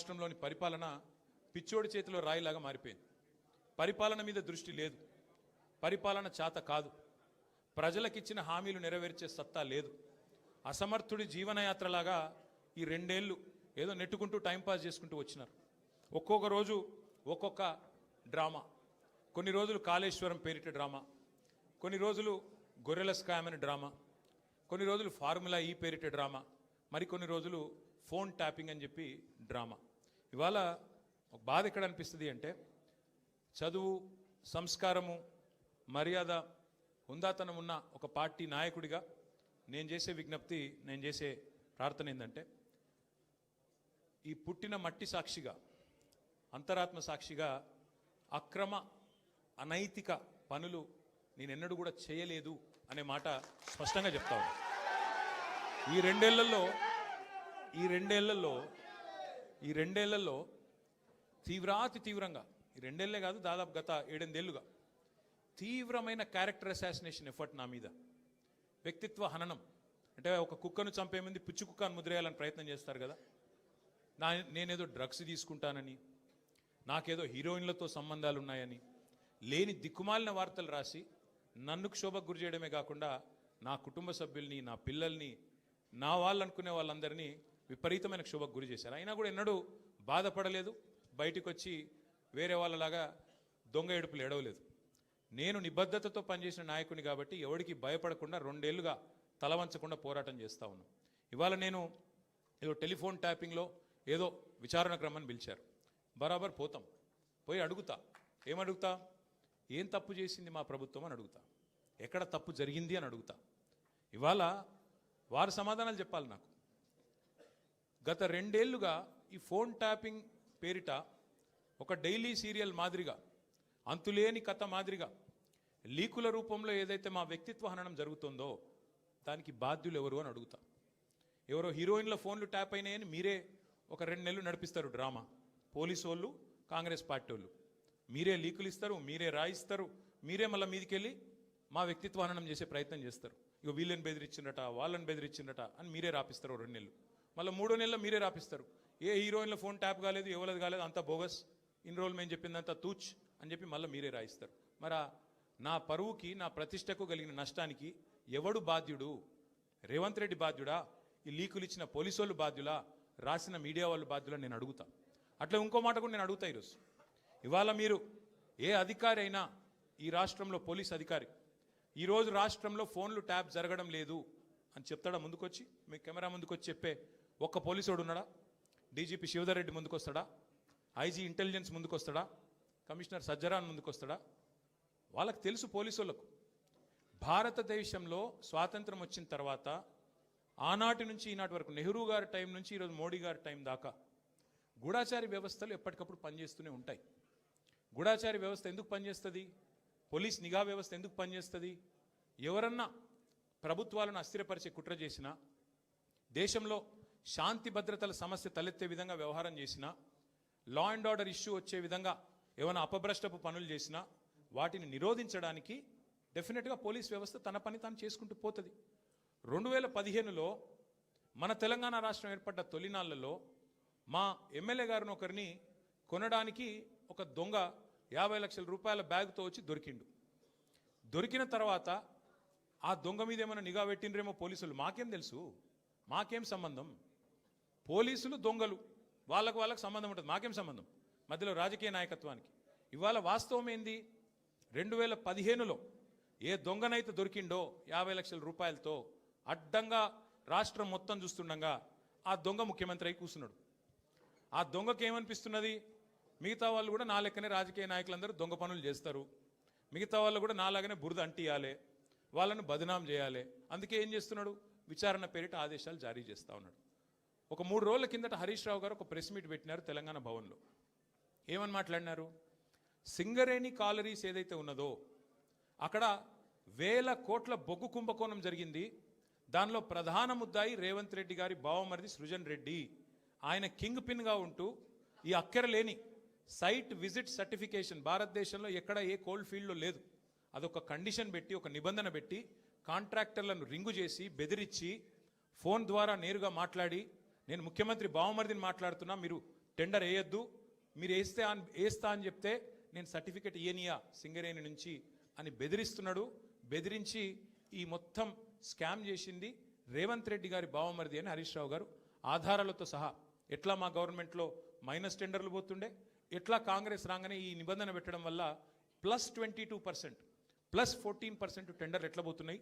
రాష్ట్రంలోని పరిపాలన పిచ్చోడి చేతిలో రాయిలాగా మారిపోయింది. పరిపాలన మీద దృష్టి లేదు, పరిపాలన చేత కాదు, ప్రజలకిచ్చిన హామీలు నెరవేర్చే సత్తా లేదు. అసమర్థుడి జీవనయాత్రలాగా ఈ రెండేళ్లు ఏదో నెట్టుకుంటూ టైంపాస్ చేసుకుంటూ వచ్చినారు. ఒక్కొక్క రోజు ఒక్కొక్క డ్రామా. కొన్ని రోజులు కాళేశ్వరం పేరిట డ్రామా, కొన్ని రోజులు గొర్రెల స్కామ్ అని డ్రామా, కొన్ని రోజులు ఫార్ములా ఈ పేరిట డ్రామా, మరికొన్ని రోజులు ఫోన్ ట్యాపింగ్ అని చెప్పి డ్రామా. ఇవాళ ఒక బాధ ఎక్కడ అనిపిస్తుంది అంటే, చదువు, సంస్కారము, మర్యాద, హుందాతనం ఉన్న ఒక పార్టీ నాయకుడిగా నేను చేసే విజ్ఞప్తి, నేను చేసే ప్రార్థన ఏంటంటే, ఈ పుట్టిన మట్టి సాక్షిగా, అంతరాత్మ సాక్షిగా అక్రమ అనైతిక పనులు నేనెన్నడూ కూడా చేయలేదు అనే మాట స్పష్టంగా చెప్తా ఉన్నా. ఈ రెండేళ్లలో తీవ్రంగా, ఈ రెండేళ్లే కాదు, దాదాపు గత 7-8 ఏళ్లుగా తీవ్రమైన క్యారెక్టర్ అసాసినేషన్ ఎఫర్ట్ నా మీద, వ్యక్తిత్వ హననం. అంటే ఒక కుక్కను చంపే ముందు పిచ్చి కుక్కను ముద్రేయాలని ప్రయత్నం చేస్తారు కదా, నేనేదో డ్రగ్స్ తీసుకుంటానని, నాకేదో హీరోయిన్లతో సంబంధాలు ఉన్నాయని, లేని దిక్కుమాలిన వార్తలు రాసి నన్ను క్షోభకు గురి చేయడమే కాకుండా నా కుటుంబ సభ్యుల్ని, నా పిల్లల్ని, నా వాళ్ళు అనుకునే వాళ్ళందరినీ విపరీతమైన క్షోభకు గురి చేశారు. అయినా కూడా ఎన్నడూ బాధపడలేదు, బయటకు వచ్చి వేరే వాళ్ళలాగా దొంగ ఏడుపులు ఏడవలేదు. నేను నిబద్ధతతో పనిచేసిన నాయకుని కాబట్టి ఎవరికి భయపడకుండా 2 ఏళ్లుగా తలవంచకుండా పోరాటం చేస్తూ ఉన్నాను. ఇవాళ నేను ఏదో టెలిఫోన్ ట్యాపింగ్లో ఏదో విచారణ క్రమాన్ని పిలిచారు, బరాబర్ పోతాం, పోయి అడుగుతా. ఏమడుగుతా? ఏం తప్పు చేసింది మా ప్రభుత్వం అని అడుగుతా, ఎక్కడ తప్పు జరిగింది అని అడుగుతా. ఇవాళ వారు సమాధానాలు చెప్పాలి నాకు. గత 2 ఏళ్లుగా ఈ ఫోన్ ట్యాపింగ్ పేరిట ఒక డైలీ సీరియల్ మాదిరిగా, అంతులేని కథ మాదిరిగా లీకుల రూపంలో ఏదైతే మా వ్యక్తిత్వ హననం జరుగుతుందో దానికి బాధ్యులు ఎవరు అని అడుగుతా. ఎవరో హీరోయిన్ల ఫోన్లు ట్యాప్ అయినాయని మీరే ఒక 2 నెలలు నడిపిస్తారు డ్రామా. పోలీసు వాళ్ళు, కాంగ్రెస్ పార్టీ వాళ్ళు మీరే లీకులు ఇస్తారు, మీరే రాయిస్తారు, మీరే మళ్ళీ మీదికెళ్ళి మా వ్యక్తిత్వ హననం చేసే ప్రయత్నం చేస్తారు. ఇక వీళ్ళని బెదిరించిందట, వాళ్ళని బెదిరించిందట అని మీరే రాపిస్తారు 2 నెలలు. మళ్ళీ 3వ నెలలో మీరే రాపిస్తారు, ఏ హీరోయిన్ల ఫోన్ ట్యాప్ కాలేదు, ఎవరిది కాలేదు, అంతా బోగస్, ఇన్ని రోజులు మేము చెప్పిందంతా తూచ్ అని చెప్పి మళ్ళీ మీరే రాయిస్తారు. మరి నా పరువుకి, నా ప్రతిష్టకు కలిగిన నష్టానికి ఎవడు బాధ్యుడు? రేవంత్ రెడ్డి బాధ్యుడా? ఈ లీకులు ఇచ్చిన పోలీసు వాళ్ళు బాధ్యులా? రాసిన మీడియా వాళ్ళు బాధ్యులా? నేను అడుగుతా. అట్లా ఇంకో మాట కూడా నేను అడుగుతా. ఈరోజు ఇవాళ మీరు ఏ అధికారి అయినా, ఈ రాష్ట్రంలో పోలీస్ అధికారి ఈరోజు రాష్ట్రంలో ఫోన్లు ట్యాప్ జరగడం లేదు అని చెప్తాడా? ముందుకొచ్చి మీ కెమెరా ముందుకొచ్చి చెప్పే ఒక్క పోలీసోడు ఉన్నాడా? డీజీపీ శివధర్ రెడ్డి ముందుకు వస్తాడా? ఐజీ ఇంటెలిజెన్స్ ముందుకు వస్తాడా? కమిషనర్ సజ్జరాన్ ముందుకు వస్తాడా? వాళ్ళకి తెలుసు, పోలీసు వాళ్ళకు, భారతదేశంలో స్వాతంత్రం వచ్చిన తర్వాత ఆనాటి నుంచి ఈనాటి వరకు, నెహ్రూ గారి టైం నుంచి ఈరోజు మోడీ గారి టైం దాకా గూఢాచారి వ్యవస్థలు ఎప్పటికప్పుడు పనిచేస్తూనే ఉంటాయి. గూఢాచారి వ్యవస్థ ఎందుకు పనిచేస్తుంది? పోలీస్ నిఘా వ్యవస్థ ఎందుకు పనిచేస్తుంది? ఎవరన్నా ప్రభుత్వాలను అస్థిరపరిచే కుట్ర చేసినా, దేశంలో శాంతి భద్రతల సమస్య తలెత్తే విధంగా వ్యవహారం చేసినా, లా అండ్ ఆర్డర్ ఇష్యూ వచ్చే విధంగా ఏమైనా అపభ్రష్టపు పనులు చేసినా వాటిని నిరోధించడానికి డెఫినెట్గా పోలీస్ వ్యవస్థ తన పని తాను చేసుకుంటూ పోతుంది. 2015లో మన తెలంగాణ రాష్ట్రం ఏర్పడ్డ తొలినాళ్లలో మా ఎమ్మెల్యే గారిని ఒకరిని కొనడానికి ఒక దొంగ 50 లక్షల రూపాయల బ్యాగ్తో వచ్చి దొరికిండు. దొరికిన తర్వాత ఆ దొంగ మీద ఏమైనా నిఘా పెట్టిండ్రేమో పోలీసులు, మాకేం తెలుసు, మాకేం సంబంధం? పోలీసులు దొంగలు, వాళ్ళకు సంబంధం ఉంటుంది, మాకేం సంబంధం మధ్యలో రాజకీయ నాయకత్వానికి? ఇవాళ వాస్తవం ఏంది? 2015లో ఏ దొంగనైతే దొరికిండో 50 లక్షల రూపాయలతో అడ్డంగా రాష్ట్రం మొత్తం చూస్తుండగా ఆ దొంగ ముఖ్యమంత్రి అయి కూర్చున్నాడు. ఆ దొంగకి ఏమనిపిస్తున్నది? మిగతా వాళ్ళు కూడా నా లెక్కనే రాజకీయ నాయకులందరూ దొంగ పనులు చేస్తారు, మిగతా వాళ్ళు కూడా నాలాగానే బురద అంటియాలి, వాళ్ళను బదనాం చేయాలి. అందుకే ఏం చేస్తున్నాడు? విచారణ పేరిట ఆదేశాలు జారీ చేస్తూ ఉన్నాడు. ఒక 3 రోజుల కిందట హరీష్ రావు గారు ఒక ప్రెస్ మీట్ పెట్టినారు తెలంగాణ భవన్లో. ఏమని మాట్లాడినారు? సింగరేణి కాలరీస్ ఏదైతే ఉన్నదో అక్కడ 1000 కోట్ల బొగ్గు కుంభకోణం జరిగింది. దానిలో ప్రధాన ముద్దాయి రేవంత్ రెడ్డి గారి బావమరిది సృజన్ రెడ్డి. ఆయన కింగ్ పిన్గా ఉంటూ ఈ అక్కరలేని సైట్ విజిట్ సర్టిఫికేషన్ భారతదేశంలో ఎక్కడ ఏ కోల్డ్ ఫీల్డ్లో లేదు, అదొక కండిషన్ పెట్టి, ఒక నిబంధన పెట్టి కాంట్రాక్టర్లను రింగు చేసి బెదిరించి ఫోన్ ద్వారా నేరుగా మాట్లాడి, నేను ముఖ్యమంత్రి బావమరిదిని మాట్లాడుతున్నా, మీరు టెండర్ వేయొద్దు, మీరు వేస్తా అని చెప్తే నేను సర్టిఫికెట్ ఇయనియా సింగరేణి నుంచి అని బెదిరిస్తున్నాడు. బెదిరించి ఈ మొత్తం స్కామ్ చేసింది రేవంత్ రెడ్డి గారి బావమరిది అని హరీష్ రావు గారు ఆధారాలతో సహా. ఎట్లా మా గవర్నమెంట్లో మైనస్ టెండర్లు పోతుండే, ఎట్లా కాంగ్రెస్ రాగానే ఈ నిబంధన పెట్టడం వల్ల +22% +14% టెండర్లు ఎట్లా పోతున్నాయి